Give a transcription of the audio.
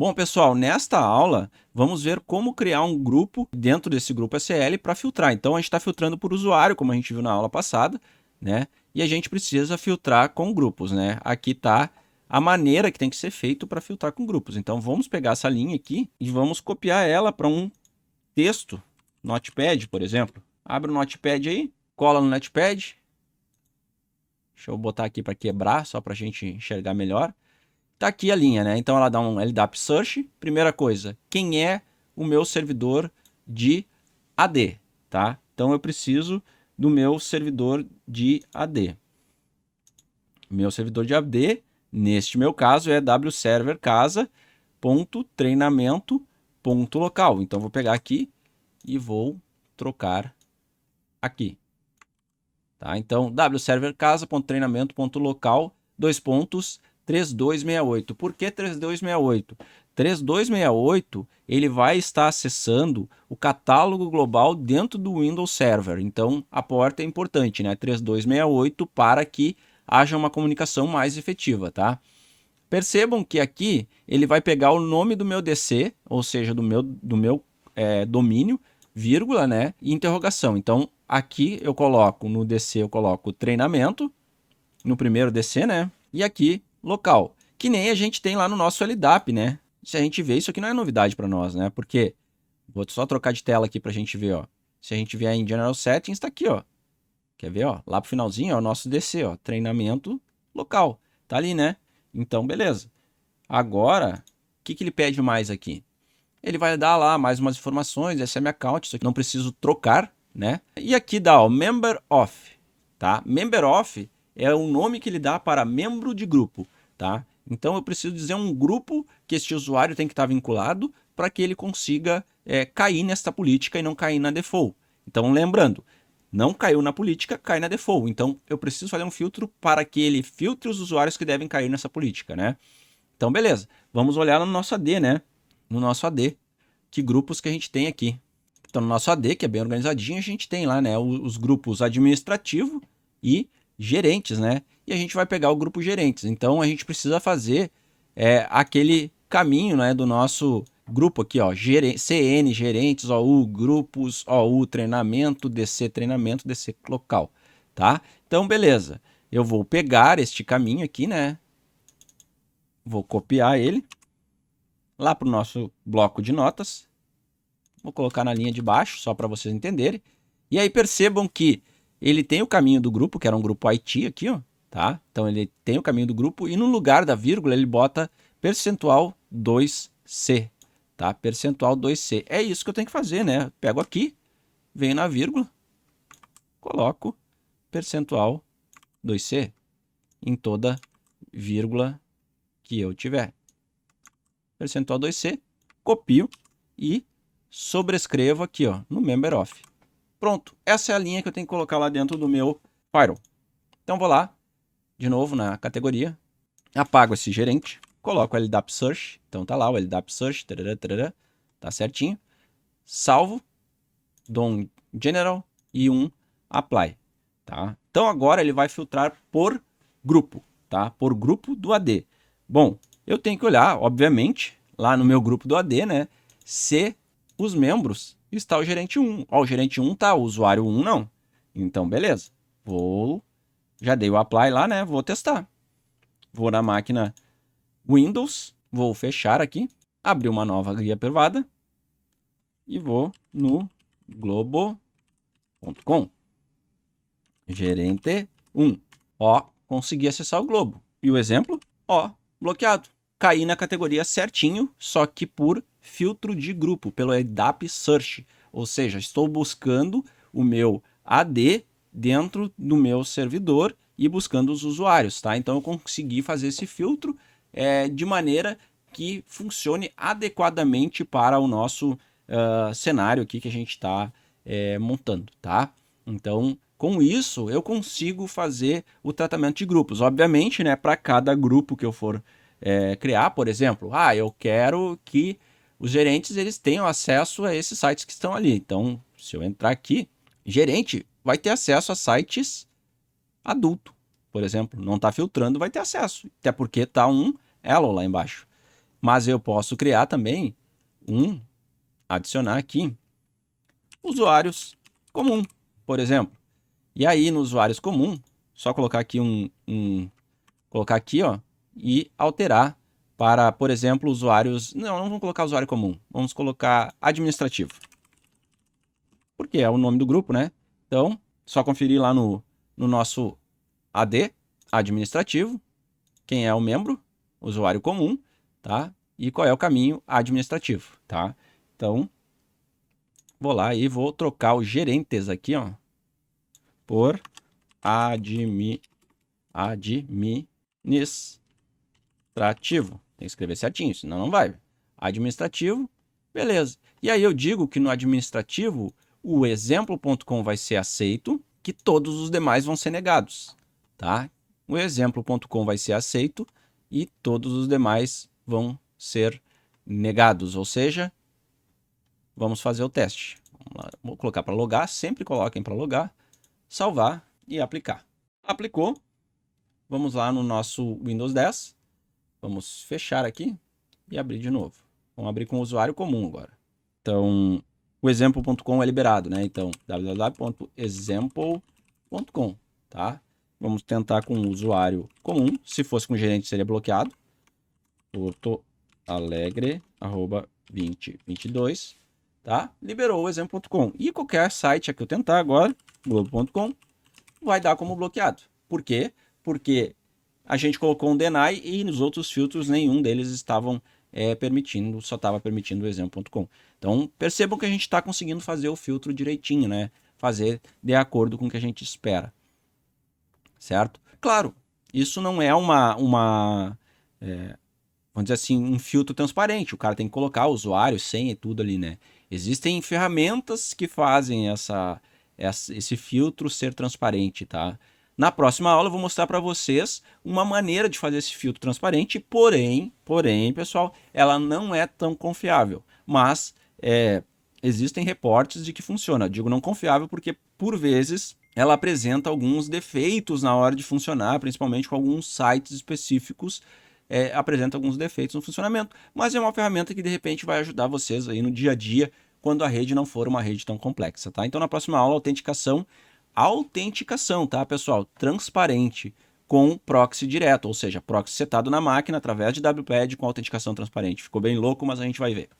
Bom, pessoal, nesta aula, vamos ver como criar um grupo dentro desse grupo SL para filtrar. Então, a gente está filtrando por usuário, como a gente viu na aula passada, né? E a gente precisa filtrar com grupos, né? Aqui está a maneira que tem que ser feito para filtrar com grupos. Então, vamos pegar essa linha aqui e vamos copiar ela para um texto, Notepad, por exemplo. Abre o Notepad aí, cola no Notepad. Deixa eu botar aqui para quebrar, só para a gente enxergar melhor. Tá aqui a linha, né? Então ela dá um LDAP search. Primeira coisa, quem é o meu servidor de AD, tá? Então eu preciso do meu servidor de AD. Meu servidor de AD, neste meu caso, é wserver casa.treinamento.local. Então vou pegar aqui e vou trocar aqui. Tá? Então, wserver casa.treinamento.local, 3268. Por que 3268? 3268 ele vai estar acessando o catálogo global dentro do Windows Server. Então, a porta é importante, né? 3268 para que haja uma comunicação mais efetiva, tá? Percebam que aqui ele vai pegar o nome do meu DC, ou seja, do meu domínio, vírgula, né, e interrogação. Então, aqui eu coloco, no DC eu coloco treinamento, no primeiro DC, né, e aqui local, que nem a gente tem lá no nosso LDAP, né. Se a gente vê, isso aqui não é novidade para nós, né, porque, vou só trocar de tela aqui para a gente ver, ó. Se a gente vier em General Settings, está aqui, ó. Quer ver, ó, lá pro finalzinho, ó, o nosso DC, ó, treinamento local, tá ali, né. Então, beleza. Agora, o que ele pede mais aqui? Ele vai dar lá mais umas informações, essa é a minha account, isso aqui não preciso trocar, né? E aqui dá o Member Of, tá? Member Of é o nome que ele dá para membro de grupo, tá? Então eu preciso dizer um grupo que este usuário tem que estar vinculado para que ele consiga cair nesta política e não cair na default. Então lembrando, não caiu na política, cai na default. Então eu preciso fazer um filtro para que ele filtre os usuários que devem cair nessa política, né? Então beleza, vamos olhar no nosso AD, né? No nosso AD, que grupos que a gente tem aqui. Então, no nosso AD, que é bem organizadinho, a gente tem lá, né, os grupos administrativo e gerentes, né? E a gente vai pegar o grupo gerentes. Então, a gente precisa fazer aquele caminho, né, do nosso grupo aqui, ó, CN, gerentes, OU, grupos, OU, treinamento, DC local, tá? Então, beleza. Eu vou pegar este caminho aqui, né? Vou copiar ele lá para o nosso bloco de notas. Vou colocar na linha de baixo, só para vocês entenderem. E aí percebam que ele tem o caminho do grupo, que era um grupo IT aqui, ó, tá? Então ele tem o caminho do grupo e no lugar da vírgula ele bota percentual 2C, tá? Percentual 2C. É isso que eu tenho que fazer, né? Pego aqui, venho na vírgula, coloco percentual 2C em toda vírgula que eu tiver. Percentual 2C, copio e sobrescrevo aqui, ó, no Member Of. Pronto, essa é a linha que eu tenho que colocar lá dentro do meu firewall. Então vou lá, de novo na categoria, apago esse gerente, coloco o LDAP Search, então tá lá o LDAP Search, tá certinho, salvo, dou um General e um Apply, tá? Então agora ele vai filtrar por grupo, tá? Por grupo do AD. Bom, eu tenho que olhar, obviamente, lá no meu grupo do AD, né, se os membros está o gerente 1. Ó, o gerente 1 tá, o usuário 1 não. Então, beleza. Já dei o apply lá, né? Vou testar. Vou na máquina Windows, vou fechar aqui, abrir uma nova guia privada e vou no globo.com. Gerente 1. Ó, consegui acessar o globo. E o exemplo? Ó, bloqueado. Caí na categoria certinho, só que por filtro de grupo, pelo LDAP Search. Ou seja, estou buscando o meu AD dentro do meu servidor e buscando os usuários, tá? Então eu consegui fazer esse filtro de maneira que funcione adequadamente para o nosso cenário aqui que a gente está montando, tá? Então, com isso, eu consigo fazer o tratamento de grupos. Obviamente, né, para cada grupo que eu for criar, por exemplo, eu quero que os gerentes eles tenham acesso a esses sites que estão ali. Então, se eu entrar aqui, gerente vai ter acesso a sites adulto, por exemplo. Não está filtrando, vai ter acesso. Até porque está um Hello lá embaixo. Mas eu posso criar também adicionar aqui usuários comum, por exemplo. E aí no usuários comum, só colocar aqui colocar aqui, ó, e alterar para, por exemplo, usuários... Não vamos colocar usuário comum, vamos colocar administrativo. Porque é o nome do grupo, né? Então, só conferir lá no nosso AD, administrativo, quem é o membro, usuário comum, tá? E qual é o caminho administrativo, tá? Então, vou lá e vou trocar os gerentes aqui, ó, por administrativo. Tem que escrever certinho, senão não vai. Administrativo, beleza. E aí eu digo que no administrativo o exemplo.com vai ser aceito, que todos os demais vão ser negados, tá? O exemplo.com vai ser aceito e todos os demais vão ser negados, ou seja, vamos fazer o teste. Vamos lá, vou colocar para logar, sempre coloquem para logar, salvar e aplicar. Aplicou, vamos lá no nosso Windows 10, vamos fechar aqui e abrir de novo. Vamos abrir com o usuário comum agora. Então, o exemplo.com é liberado, né? Então, www.example.com, tá? Vamos tentar com o usuário comum. Se fosse com o gerente, seria bloqueado. portoalegre@2022, tá? Liberou o exemplo.com. E qualquer site que eu tentar agora, globo.com, vai dar como bloqueado. Por quê? Porque a gente colocou um deny e nos outros filtros nenhum deles estavam permitindo, só estava permitindo o exemplo.com. Então, percebam que a gente está conseguindo fazer o filtro direitinho, né? Fazer de acordo com o que a gente espera. Certo? Claro, isso não é vamos dizer assim, um filtro transparente. O cara tem que colocar o usuário, senha e tudo ali, né? Existem ferramentas que fazem esse filtro ser transparente, tá? Na próxima aula eu vou mostrar para vocês uma maneira de fazer esse filtro transparente, porém, pessoal, ela não é tão confiável. Mas existem reportes de que funciona. Eu digo não confiável porque, por vezes, ela apresenta alguns defeitos na hora de funcionar, principalmente com alguns sites específicos, apresenta alguns defeitos no funcionamento. Mas é uma ferramenta que, de repente, vai ajudar vocês aí no dia a dia, quando a rede não for uma rede tão complexa, tá? Então, na próxima aula, autenticação, tá, pessoal? Transparente com proxy direto, ou seja, proxy setado na máquina através de WPAD com autenticação transparente. Ficou bem louco, mas a gente vai ver.